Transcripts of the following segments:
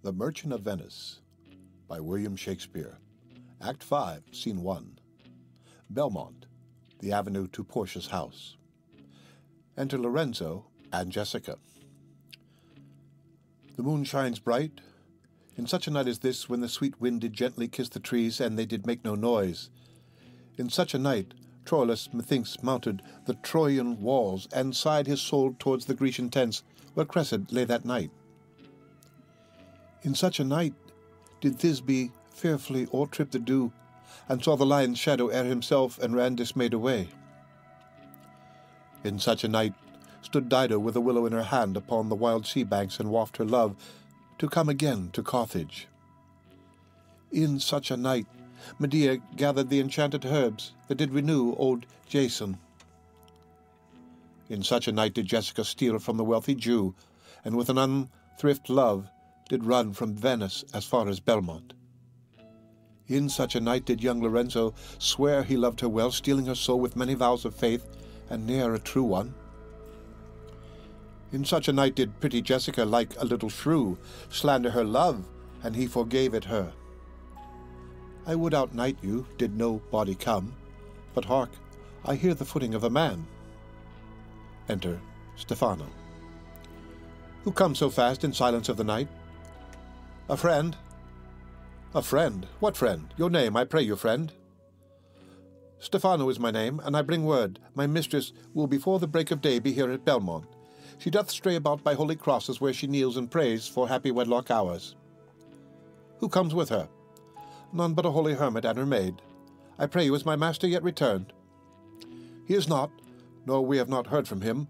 The Merchant of Venice by William Shakespeare. Act 5, Scene 1. Belmont, the avenue to Portia's house. Enter Lorenzo and Jessica. The moon shines bright. In such a night as this, when the sweet wind did gently kiss the trees, and they did make no noise. In such a night, Troilus, methinks, mounted the Trojan walls, and sighed his soul towards the Grecian tents, where Cressid lay that night. In such a night did Thisbe fearfully o'ertrip the dew, and saw the lion's shadow ere himself, and ran dismayed away. In such a night stood Dido with a willow in her hand upon the wild sea banks, and waft her love to come again to Carthage. In such a night Medea gathered the enchanted herbs that did renew old Jason. In such a night did Jessica steal from the wealthy Jew, and with an unthrift love did run from Venice as far as Belmont. In such a night did young Lorenzo swear he loved her well, stealing her soul with many vows of faith, and ne'er a true one. In such a night did pretty Jessica, like a little shrew, slander her love, and he forgave it her. I would outnight you, did no body come, but hark, I hear the footing of a man. Enter Stephano. Who comes so fast in silence of the night? A friend. A friend? What friend? Your name, I pray you, friend. Stephano is my name, and I bring word. My mistress will before the break of day be here at Belmont. She doth stray about by holy crosses, where she kneels and prays for happy wedlock hours. Who comes with her? None but a holy hermit and her maid. I pray you, is my master yet returned? He is not, nor we have not heard from him.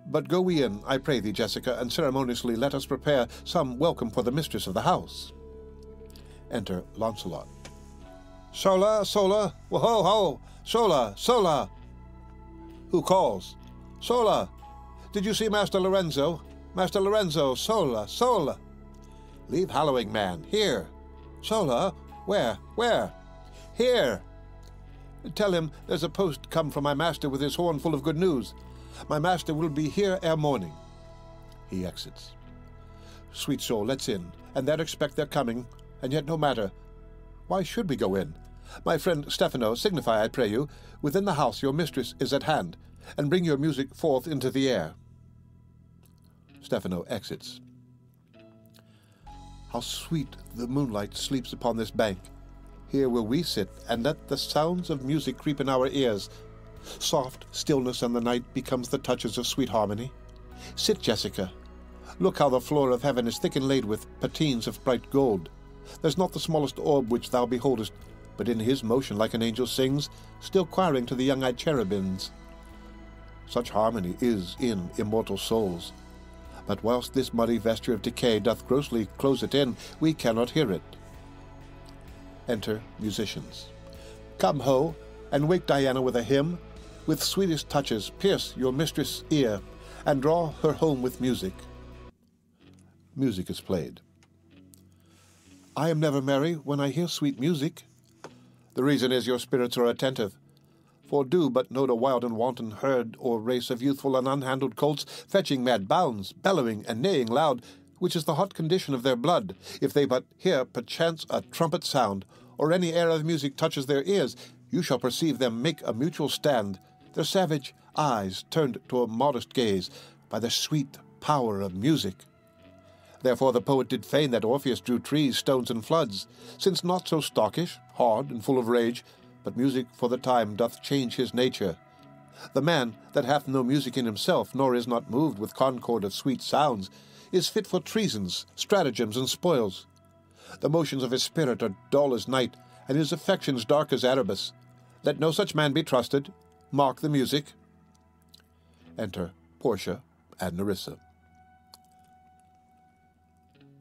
But go we in, I pray thee, Jessica, and ceremoniously let us prepare some welcome for the mistress of the house. Enter Launcelot. Sola, sola, ho, ho, sola, sola. Who calls? Sola. Did you see Master Lorenzo? Master Lorenzo, sola, sola. Leave hallowing, man. Here. Sola? Where? Where? Here. Tell him there's a post come from my master with his horn full of good news. My master will be here ere morning. He exits. Sweet soul, let's in, and there expect their coming, and yet no matter. Why should we go in? My friend Stephano, signify, I pray you, within the house your mistress is at hand, and bring your music forth into the air. Stephano exits. How sweet the moonlight sleeps upon this bank. Here will we sit, and let the sounds of music creep in our ears. Soft stillness and the night becomes the touches of sweet harmony. Sit, Jessica. Look how the floor of heaven is thick inlaid with patines of bright gold. There's not the smallest orb which thou beholdest, but in his motion like an angel sings, still choiring to the young-eyed cherubins. Such harmony is in immortal souls. But whilst this muddy vesture of decay doth grossly close it in, we cannot hear it. Enter musicians. Come, ho, and wake Diana with a hymn. With sweetest touches pierce your mistress' ear, and draw her home with music. Music is played. I am never merry when I hear sweet music. The reason is your spirits are attentive. For do but note a wild and wanton herd or race of youthful and unhandled colts, fetching mad bounds, bellowing and neighing loud, which is the hot condition of their blood. If they but hear perchance a trumpet sound, or any air of music touches their ears, you shall perceive them make a mutual stand, their savage eyes turned to a modest gaze, by the sweet power of music. Therefore the poet did feign that Orpheus drew trees, stones, and floods, since not so stockish, hard, and full of rage, but music for the time doth change his nature. The man that hath no music in himself, nor is not moved with concord of sweet sounds, is fit for treasons, stratagems, and spoils. The motions of his spirit are dull as night, and his affections dark as Erebus. Let no such man be trusted. Mark the music. Enter Portia and Nerissa.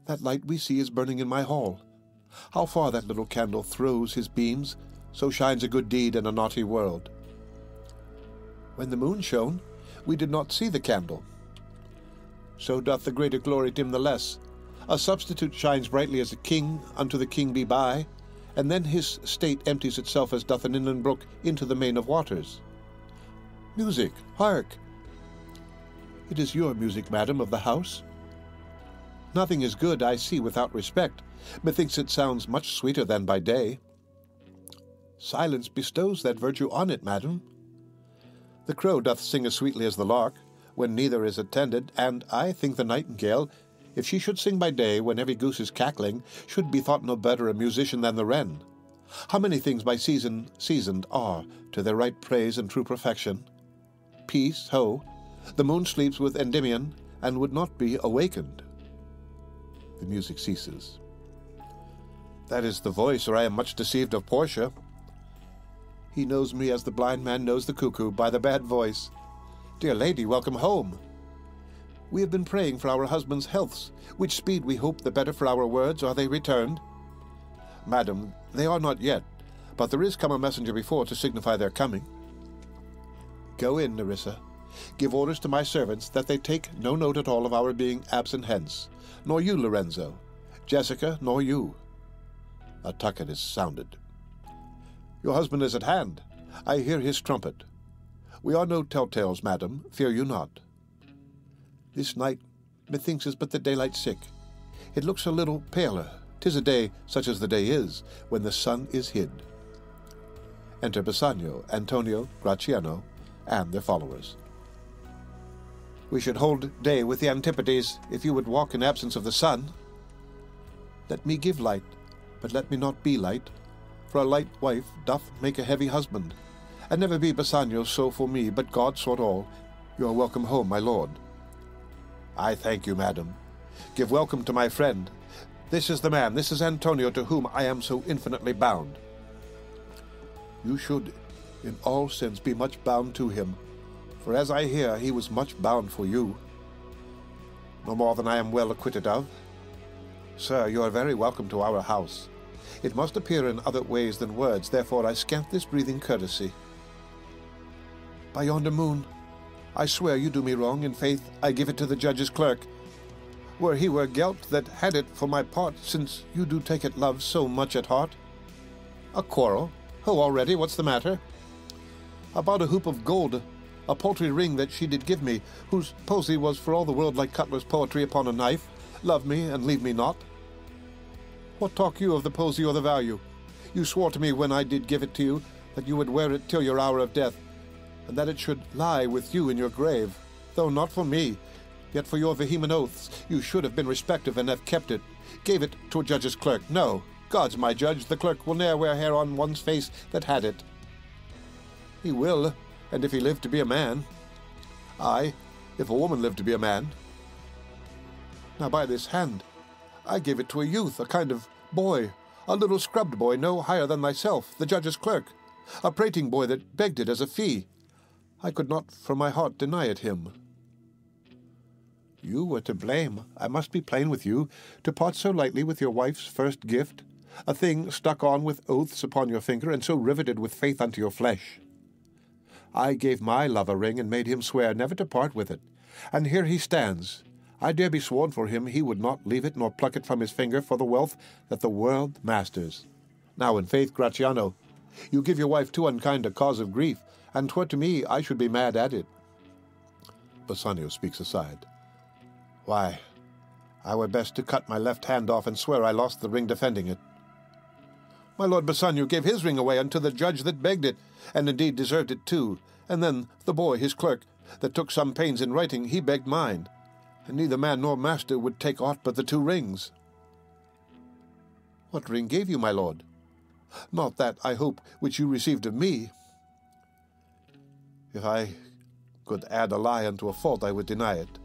That light we see is burning in my hall. How far that little candle throws his beams, so shines a good deed in a naughty world. When the moon shone, we did not see the candle. So doth the greater glory dim the less. A substitute shines brightly as a king unto the king be by, and then his state empties itself as doth an inland brook into the main of waters. Music, hark! It is your music, madam, of the house. Nothing is good I see without respect. Methinks it sounds much sweeter than by day. Silence bestows that virtue on it, madam. The crow doth sing as sweetly as the lark, when neither is attended, and I think the nightingale, if she should sing by day when every goose is cackling, should be thought no better a musician than the wren. How many things by season seasoned are, to their right praise and true perfection. Peace, ho! The moon sleeps with Endymion, and would not be awakened. The music ceases. That is the voice, or I am much deceived of Portia. He knows me as the blind man knows the cuckoo, by the bad voice. Dear lady, welcome home. We have been praying for our husbands' healths, which speed we hope the better for our words. Are they returned? Madam, they are not yet, but there is come a messenger before to signify their coming. Go in, Nerissa. Give orders to my servants that they take no note at all of our being absent hence, nor you, Lorenzo, Jessica, nor you. A tucket is sounded. Your husband is at hand. I hear his trumpet. We are no telltales, madam, fear you not. This night, methinks, is but the daylight sick. It looks a little paler. 'Tis a day such as the day is, when the sun is hid. Enter Bassanio, Antonio, Gratiano, and their followers. We should hold day with the antipodes, if you would walk in absence of the sun. Let me give light, but let me not be light, for a light wife doth make a heavy husband. And never be, Bassanio, so for me, but God sort all. You are welcome home, my lord. I thank you, madam. Give welcome to my friend. This is the man, this is Antonio, to whom I am so infinitely bound. You should, in all sins, be much bound to him, for as I hear, he was much bound for you. No more than I am well acquitted of. Sir, you are very welcome to our house. It must appear in other ways than words, therefore I scant this breathing courtesy. By yonder moon, I swear you do me wrong. In faith, I give it to the judge's clerk. Were he were gelt that had it for my part, since you do take it, love, so much at heart. A quarrel? Oh, already, what's the matter? About a hoop of gold, a paltry ring that she did give me, whose posy was for all the world like cutler's poetry upon a knife. Love me, and leave me not. What talk you of the posy or the value? You swore to me when I did give it to you, that you would wear it till your hour of death, and that it should lie with you in your grave, though not for me, yet for your vehement oaths you should have been respective and have kept it. Gave it to a judge's clerk. No, God's my judge, the clerk will ne'er wear hair on one's face that had it. He will, and if he lived to be a man. Aye, if a woman lived to be a man. Now by this hand, I gave it to a youth, a kind of boy, a little scrubbed boy, no higher than thyself, the judge's clerk, a prating boy that begged it as a fee. I could not from my heart deny it him. You were to blame, I must be plain with you, to part so lightly with your wife's first gift, a thing stuck on with oaths upon your finger, and so riveted with faith unto your flesh. I gave my love a ring, and made him swear never to part with it, and here he stands. I dare be sworn for him he would not leave it, nor pluck it from his finger, for the wealth that the world masters. Now, in faith, Gratiano, you give your wife too unkind a cause of grief, and 'twere to me I should be mad at it. Bassanio speaks aside. Why, I were best to cut my left hand off and swear I lost the ring defending it. My lord Bassanio gave his ring away unto the judge that begged it, and indeed deserved it too, and then the boy, his clerk, that took some pains in writing, he begged mine, and neither man nor master would take aught but the 2 rings. What ring gave you, my lord? Not that, I hope, which you received of me. If I could add a lie unto a fault, I would deny it.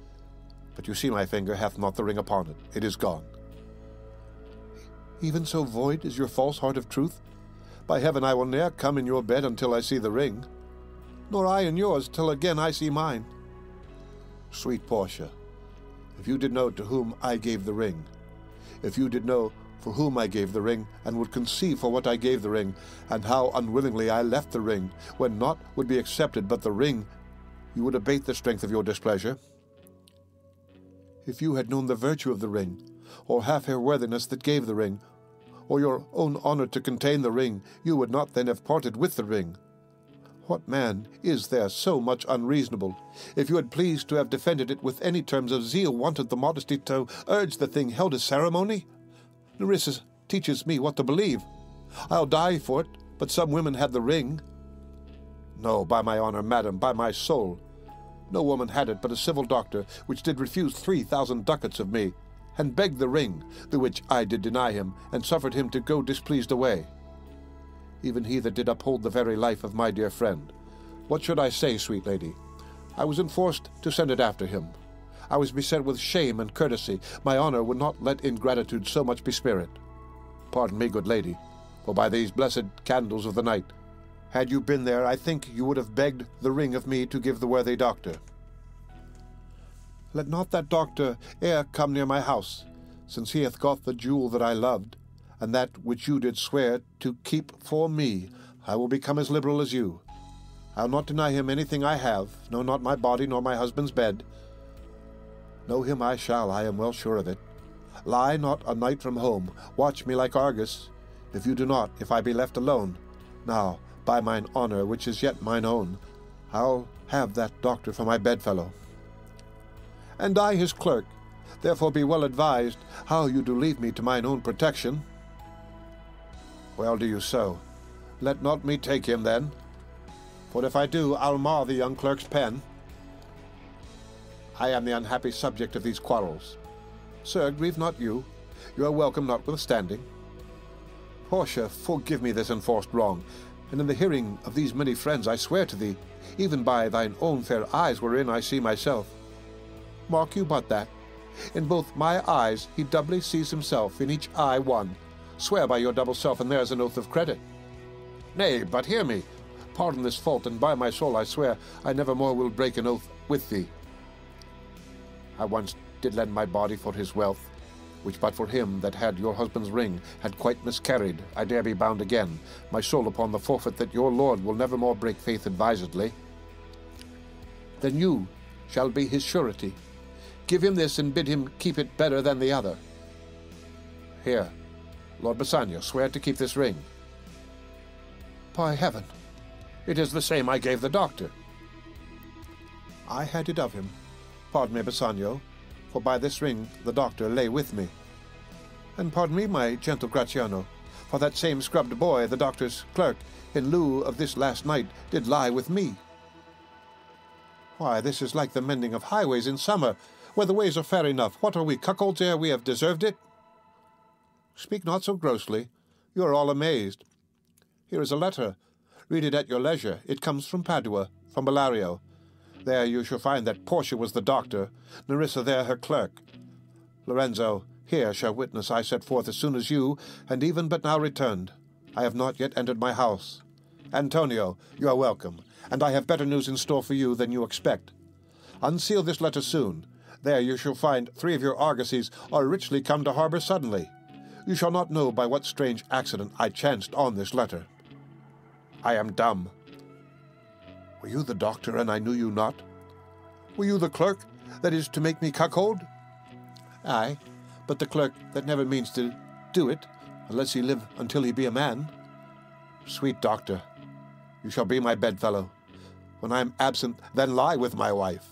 But you see my finger hath not the ring upon it. It is gone. Even so void is your false heart of truth? By heaven, I will ne'er come in your bed until I see the ring, nor I in yours till again I see mine. Sweet Portia, if you did know to whom I gave the ring, if you did know for whom I gave the ring, and would conceive for what I gave the ring, and how unwillingly I left the ring, when naught would be accepted but the ring, you would abate the strength of your displeasure. If you had known the virtue of the ring, or half her worthiness that gave the ring, or your own honour to contain the ring, you would not then have parted with the ring. What man is there so much unreasonable? If you had pleased to have defended it with any terms of zeal, wanted the modesty to urge the thing held as ceremony? Nerissa teaches me what to believe. I'll die for it, but some women had the ring. No, by my honour, madam, by my soul. No woman had it but a civil doctor, which did refuse 3,000 ducats of me, and begged the ring, the which I did deny him, and suffered him to go displeased away. Even he that did uphold the very life of my dear friend. What should I say, sweet lady? I was enforced to send it after him. I was beset with shame and courtesy. My honour would not let ingratitude so much bespirit. Pardon me, good lady, for by these blessed candles of the night, had you been there, I think you would have begged the ring of me to give the worthy doctor. Let not that doctor e'er come near my house, since he hath got the jewel that I loved, and that which you did swear to keep for me. I will become as liberal as you. I'll not deny him anything I have, no, not my body, nor my husband's bed. Know him I shall, I am well sure of it. Lie not a night from home, watch me like Argus. If you do not, if I be left alone, now, by mine honour, which is yet mine own, I'll have that doctor for my bedfellow. And I his clerk, therefore be well advised how you do leave me to mine own protection. Well do you so. Let not me take him then, for if I do, I'll mar the young clerk's pen. I am the unhappy subject of these quarrels. Sir, grieve not you. You are welcome notwithstanding. Portia, forgive me this enforced wrong, and in the hearing of these many friends I swear to thee, even by thine own fair eyes wherein I see myself. Mark you but that, in both my eyes he doubly sees himself, in each eye one. Swear by your double self, and there's an oath of credit. Nay, but hear me. Pardon this fault, and by my soul I swear I never more will break an oath with thee. I once did lend my body for his wealth, which but for him that had your husband's ring had quite miscarried. I dare be bound again, my soul upon the forfeit that your lord will never more break faith advisedly. Then you shall be his surety. Give him this, and bid him keep it better than the other. Here, Lord Bassanio, swear to keep this ring. By heaven, it is the same I gave the doctor. I had it of him. Pardon me, Bassanio, for by this ring the doctor lay with me. And pardon me, my gentle Gratiano, for that same scrubbed boy, the doctor's clerk, in lieu of this last night, did lie with me. Why, this is like the mending of highways in summer, where the ways are fair enough. What are we, cuckolds ere we have deserved it? Speak not so grossly. You are all amazed. Here is a letter. Read it at your leisure. It comes from Padua, from Bellario. There you shall find that Portia was the doctor, Nerissa there her clerk. Lorenzo here shall witness I set forth as soon as you, and even but now returned. I have not yet entered my house. Antonio, you are welcome, and I have better news in store for you than you expect. Unseal this letter soon. There you shall find 3 of your argosies are richly come to harbour suddenly. You shall not know by what strange accident I chanced on this letter. I am dumb. Were you the doctor, and I knew you not? Were you the clerk that is to make me cuckold? Aye, but the clerk that never means to do it, unless he live until he be a man. Sweet doctor, you shall be my bedfellow. When I am absent, then lie with my wife.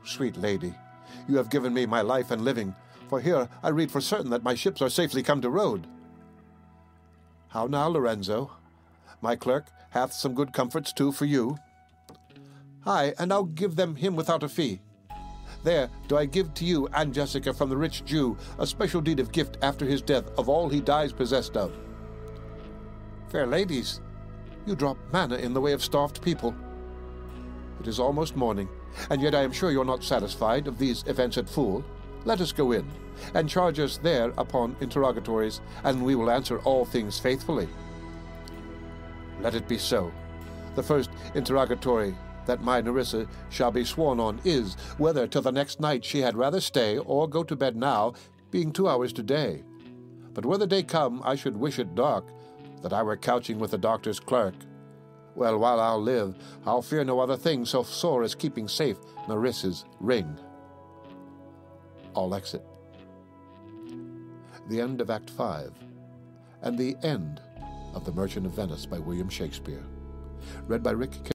Sweet lady, you have given me my life and living, for here I read for certain that my ships are safely come to road. How now, Lorenzo? My clerk hath some good comforts too for you. Aye, and I'll give them him without a fee. There do I give to you and Jessica from the rich Jew a special deed of gift after his death of all he dies possessed of. Fair ladies, you drop manna in the way of starved people. It is almost morning, and yet I am sure you're not satisfied of these events at Fool. Let us go in, and charge us there upon interrogatories, and we will answer all things faithfully. Let it be so. The first interrogatory that my Nerissa shall be sworn on is, whether till the next night she had rather stay or go to bed now, being 2 hours to day. But whether day come, I should wish it dark, that I were couching with the doctor's clerk. Well, while I'll live, I'll fear no other thing so sore as keeping safe Nerissa's ring. All exit. The end of Act 5, and the end of The Merchant of Venice by William Shakespeare. Read by Rick